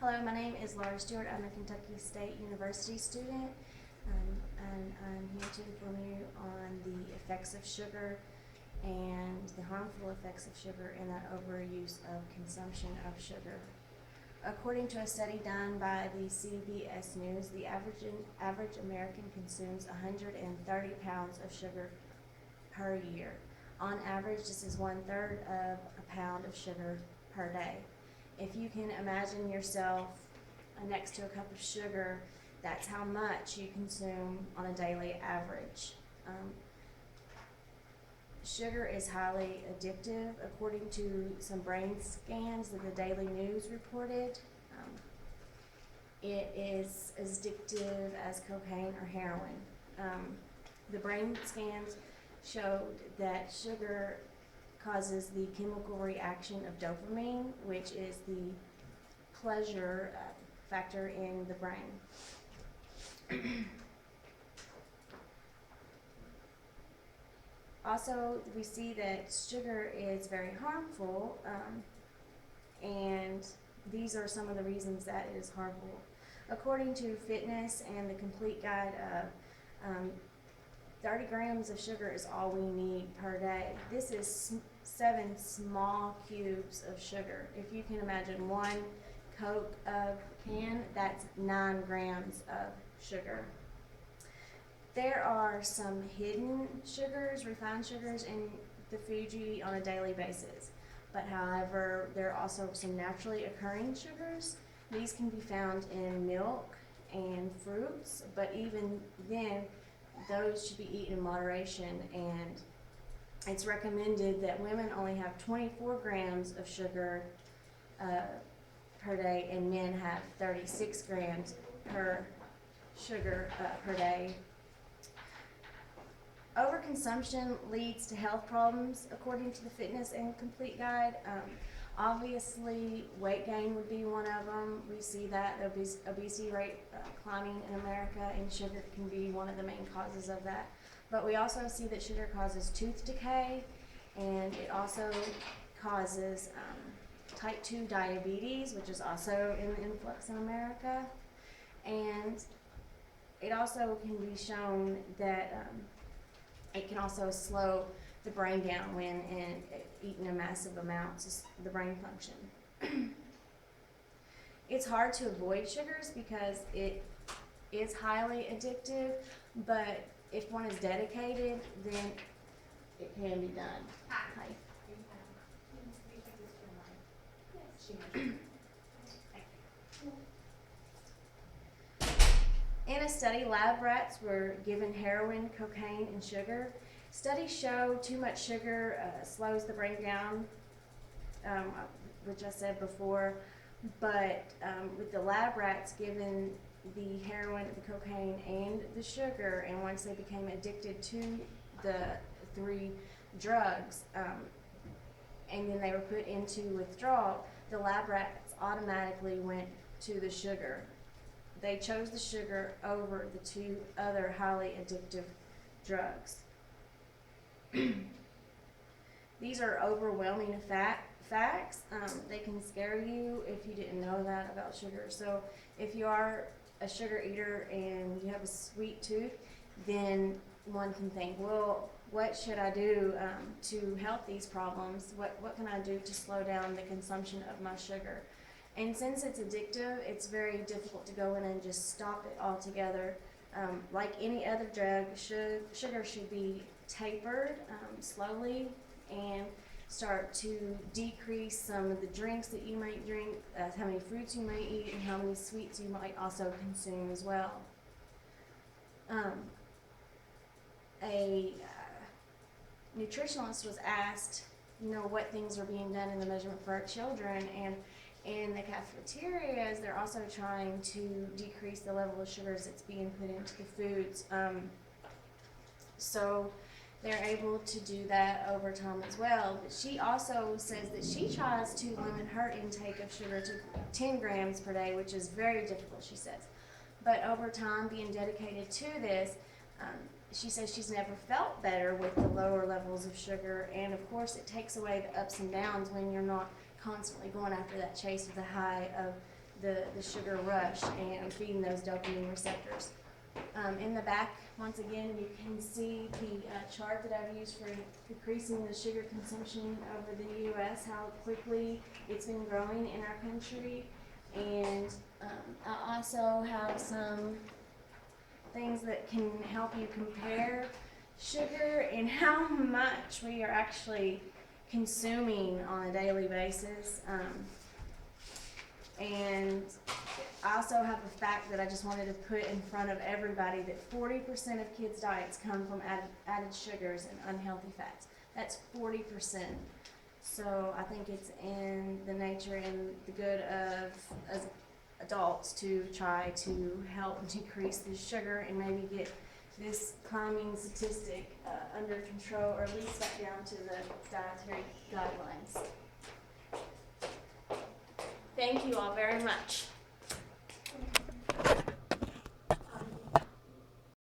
Hello, my name is Laura Stewart. I'm a Kentucky State University student, and I'm here to inform you on the effects of sugar and the harmful effects of sugar and the overuse of consumption of sugar. According to a study done by the CBS News, the average American consumes 130 pounds of sugar per year. On average, this is 1/3 of a pound of sugar per day. If you can imagine yourself next to a cup of sugar, that's how much you consume on a daily average. Sugar is highly addictive, according to some brain scans that the Daily News reported. It is as addictive as cocaine or heroin. The brain scans showed that sugar causes the chemical reaction of dopamine, which is the pleasure factor in the brain. Also, we see that sugar is very harmful, and these are some of the reasons that it is harmful. According to Fitness and the Complete Guide of 30 grams of sugar is all we need per day. This is 7 small cubes of sugar. If you can imagine one Coke can, that's 9 grams of sugar. There are some hidden sugars, refined sugars in the food you eat on a daily basis. But however, there are also some naturally occurring sugars. These can be found in milk and fruits, but even then, those should be eaten in moderation, and it's recommended that women only have 24 grams of sugar per day, and men have 36 grams per sugar per day. Overconsumption leads to health problems, according to the Fitness and Complete Guide. Obviously, weight gain would be one of them. We see that obesity rate climbing in America, and sugar can be one of the main causes of that. But we also see that sugar causes tooth decay, and it also causes type 2 diabetes, which is also in the influx in America. And it also can be shown that it can also slow the brain down when eaten in massive amounts, the brain function. It's hard to avoid sugars because it is highly addictive, but if one is dedicated, then it can be done. Hi. In a study, lab rats were given heroin, cocaine, and sugar. Studies show too much sugar slows the brain down, which I said before, but with the lab rats given the heroin, the cocaine, and the sugar, and once they became addicted to the 3 drugs, and then they were put into withdrawal, the lab rats automatically went to the sugar. They chose the sugar over the 2 other highly addictive drugs. These are overwhelming facts. They can scare you if you didn't know that about sugar. So if you are a sugar eater and you have a sweet tooth, then one can think, well, what should I do to help these problems? What can I do to slow down the consumption of my sugar? And since it's addictive, it's very difficult to go in and just stop it altogether. Like any other drug, sugar should be tapered slowly and start to decrease some of the drinks that you might drink, how many fruits you might eat, and how many sweets you might also consume as well. A nutritionalist was asked, what things are being done in the measurement for our children, and in the cafeterias, they're also trying to decrease the level of sugars that's being put into the foods. So they're able to do that over time as well. But she also says that she tries to limit her intake of sugar to 10 grams per day, which is very difficult, she says. But over time, being dedicated to this, she says she's never felt better with the lower levels of sugar. And of course, it takes away the ups and downs when you're not constantly going after that chase of the high of the sugar rush and feeding those dopamine receptors. In the back, once again, you can see the chart that I've used for decreasing the sugar consumption over the U.S., how quickly it's been growing in our country. And I also have some things that can help you compare sugar and how much we are actually consuming on a daily basis. And I also have a fact that I just wanted to put in front of everybody, that 40% of kids' diets come from added sugars and unhealthy fats. That's 40%. So I think it's in the nature and the good of as adults to try to help decrease the sugar and maybe get this climbing statistic under control, or at least back down to the dietary guidelines. Thank you all very much.